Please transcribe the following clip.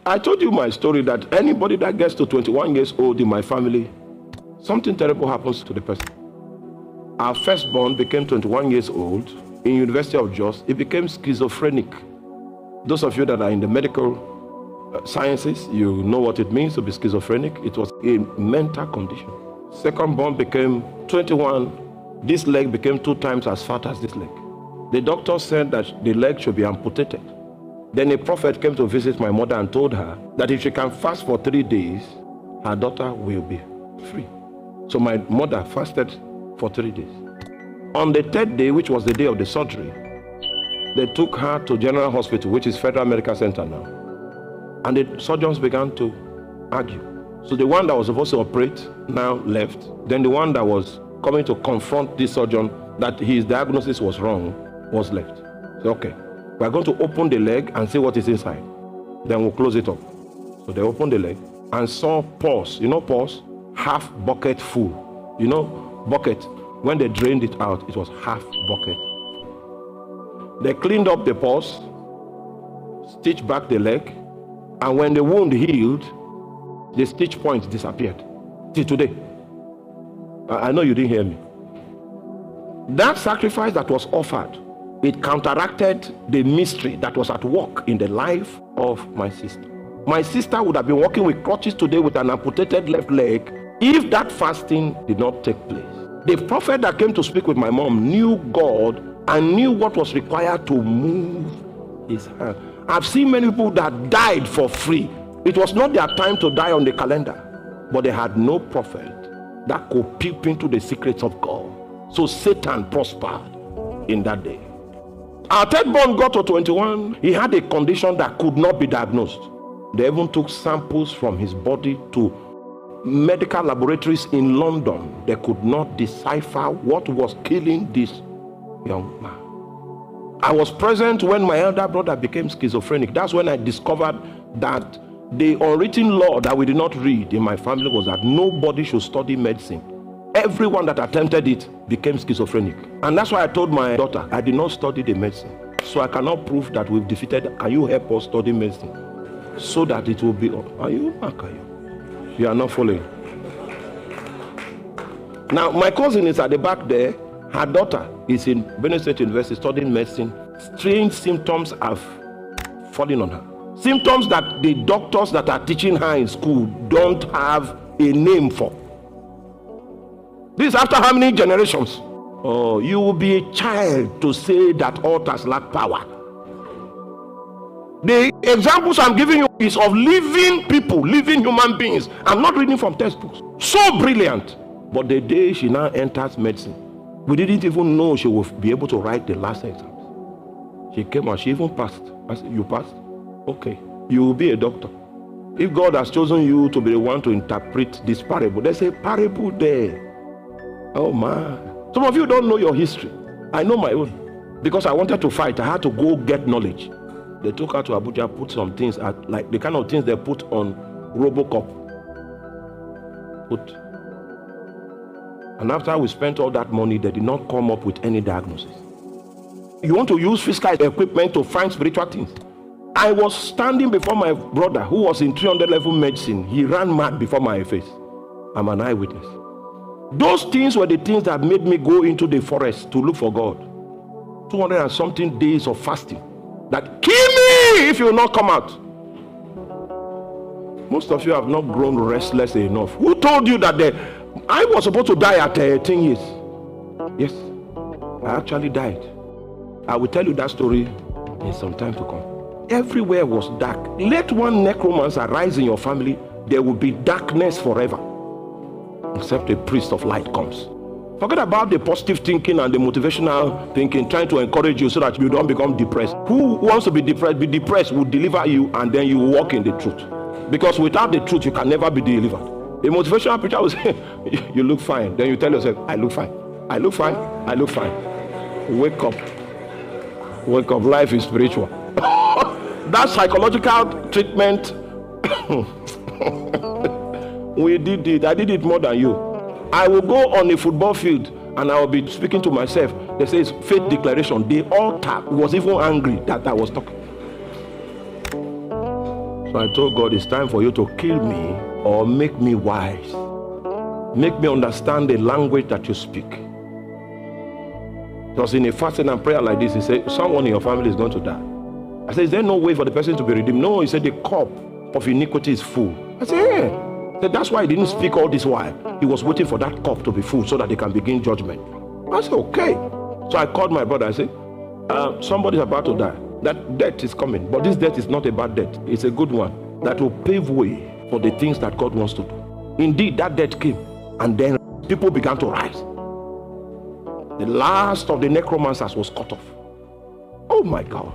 I told you my story that anybody that gets to 21 years old in my family, something terrible happens to the person. Our firstborn became 21 years old in University of Jos. He became schizophrenic. Those of you that are in the medical sciences, you know what it means to be schizophrenic. It was a mental condition. Secondborn became 21. This leg became 2 times as fat as this leg. The doctor said that the leg should be amputated. Then a prophet came to visit my mother and told her that if she can fast for 3 days, her daughter will be free. So my mother fasted for 3 days. On the 3rd day, which was the day of the surgery, they took her to General Hospital, which is Federal Medical Center now. And the surgeons began to argue. So the one that was supposed to operate now left. Then the one that was coming to confront this surgeon that his diagnosis was wrong was left. So, okay, we're going to open the leg and see what is inside. Then we'll close it up. So they opened the leg and saw pus. You know pus? Half bucket full. You know bucket? When they drained it out, it was half bucket. They cleaned up the pus, stitched back the leg, and when the wound healed, the stitch point disappeared. Till today. I know you didn't hear me. That sacrifice that was offered, it counteracted the mystery that was at work in the life of my sister. My sister would have been walking with crutches today with an amputated left leg if that fasting did not take place. The prophet that came to speak with my mom knew God and knew what was required to move his hand. I've seen many people that died for free. It was not their time to die on the calendar, but they had no prophet that could peep into the secrets of God. So Satan prospered in that day. Our thirdborn got to 21. He had a condition that could not be diagnosed. They even took samples from his body to medical laboratories in London. They could not decipher what was killing this young man. I was present when my elder brother became schizophrenic. That's when I discovered that the unwritten law that we did not read in my family was that nobody should study medicine. Everyone that attempted it became schizophrenic. And that's why I told my daughter, I did not study the medicine. So I cannot prove that we've defeated. Can you help us study medicine? So that it will be, are you? You are not following. Now, my cousin is at the back there. Her daughter is in Benue State University studying medicine. Strange symptoms have fallen on her. Symptoms that the doctors that are teaching her in school don't have a name for. This is after how many generations? Oh, you will be a child to say that altars lack power. The examples I'm giving you is of living people, living human beings. I'm not reading from textbooks. So brilliant. But the day she now enters medicine, we didn't even know she would be able to write the last exams. She came and she even passed. I said, you passed? Okay. You will be a doctor. If God has chosen you to be the one to interpret this parable, there's a parable there. Oh man. Some of you don't know your history. I know my own. Because I wanted to fight, I had to go get knowledge. They took her to Abuja, put some things at, like the kind of things they put on Robocop. And after we spent all that money, they did not come up with any diagnosis. You want to use physical equipment to find spiritual things. I was standing before my brother who was in 300 level medicine. He ran mad before my face. I'm an eyewitness. Those things were the things that made me go into the forest to look for God. 200 and something days of fasting. That kill me if you will not come out. Most of you have not grown restless enough. Who told you that I was supposed to die at 10 years? Yes, I actually died. I will tell you that story in some time to come. Everywhere was dark. Let one necromancer arise in your family, there will be darkness forever. Except a priest of light comes. Forget about the positive thinking and the motivational thinking, trying to encourage you so that you don't become depressed. Who wants to be depressed? Be depressed will deliver you, and then you walk in the truth. Because without the truth, you can never be delivered. A motivational preacher will say, you look fine. Then you tell yourself, I look fine. I look fine. I look fine. Wake up. Wake up. Life is spiritual. That psychological treatment, we did it. I did it more than you. I will go on a football field and I will be speaking to myself. They say it's faith declaration. The altar was even angry that I was talking. So I told God, it's time for you to kill me or make me wise. Make me understand the language that you speak. Because in a fasting and prayer like this, he said, someone in your family is going to die. I said, is there no way for the person to be redeemed? No, he said, the cup of iniquity is full. I said, yeah. He said, that's why he didn't speak all this while. He was waiting for that cup to be full so that they can begin judgment. I said, okay. So I called my brother. I said, somebody's about to die. That death is coming. But this death is not a bad death. It's a good one that will pave way for the things that God wants to do. Indeed, that death came. And then people began to rise. The last of the necromancers was cut off. Oh my God.